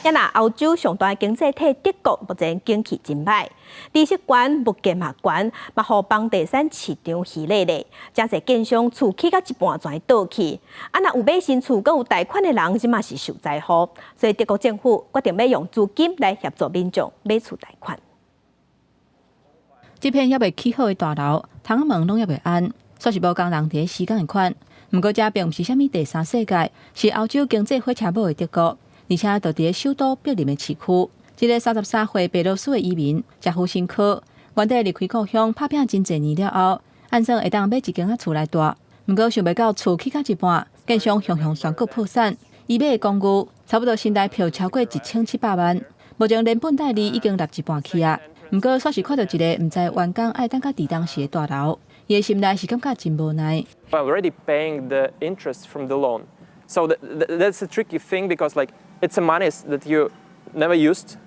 也拿欧洲上大经济体德国目前景气真歹，利息悬、物价嘛悬，嘛互房地产市场稀累咧，真侪建商厝起到一半全倒去。若有买新厝、佮有贷款的人，即嘛是受灾户。所以德国政府决定要用资金来协助民众买厝贷款。这片还未起好的大楼，窗门拢还未安，煞是无工人伫施工的款。不过，这并不是啥物第三世界，是欧洲经济火车母的德国。而且，就伫首都柏林的市区，一个33岁白罗斯的移民杰夫辛科，原地离开故乡打拼真侪年了后，按算会当买一间厝来住。不过，想袂到厝起到一半，建商雄雄宣告破产，伊买的公寓差不多新台票超过1700万，目前连本带利已经纳一半去啊。不过，煞是看到一个唔知员工爱等到伫当时的大楼，伊的心内是感觉真无奈。I'm already paying the interest from the loan, so that's a tricky thing because it's a money that you never used.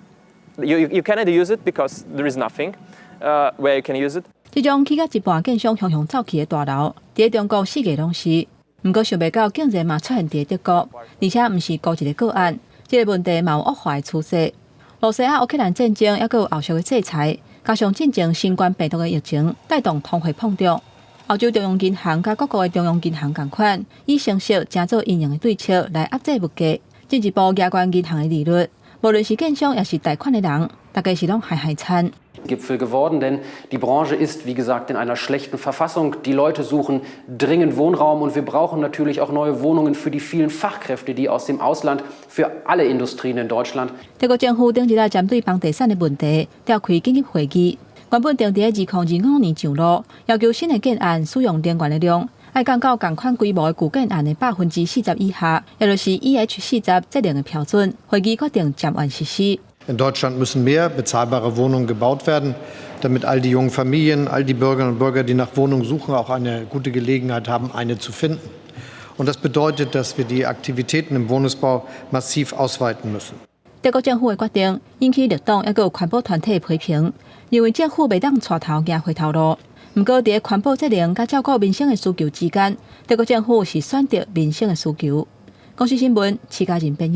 You cannot use it because there is nothing where you can use it. 这种起到一半建商雄雄走去的大楼，伫中国四界拢是。不过想袂到竟然嘛出现伫德国，而且毋是孤一个个案，这个问题嘛有恶化的趋势。俄西亚乌克兰战争，还有后续的制裁，加上进前新冠病毒的疫情，带动通货膨胀。欧洲中央银行甲各国的中央银行同款，以成熟正做阴阳的对策来压制物价，进一步压关银行的利率。无论是建商也是贷款的人，大概是拢害惨。Gipfel geworden, denn die Branche ist, wie gesagt, in einer schlechten Verfassung. Die Leute suchen dringend Wohnraum und wir brauchen natürlich auch neue Wohnungen für die vielen Fachkräfte, die aus dem Ausland für alle Industrien in Deutschland. 德国政府顶一日针对房地产的问题召开紧急会议，原本定伫2025年上路，要求新的建案使用能源的量要降到同款规模的旧建案的40%以下，也就是 EH40节能的标准。会议决定暂缓实施。In Deutschland müssen mehr bezahlbare Wohnungen gebaut werden, damit all die jungen Familien, all die Bürgerinnen und Bürger, die nach Wohnungen suchen, auch eine gute Gelegenheit haben, eine zu finden. Und das bedeutet, dass wir die Aktivitäten im Wohnungsbau massiv ausweiten müssen. 德国政府的决定引起绿党也有环保团体的批评，认为政府袂当带头行回头路。不过，伫环保责任甲照顾民生的需求之间，德国政府是选择民生的需求。公司新闻，齐家人编译。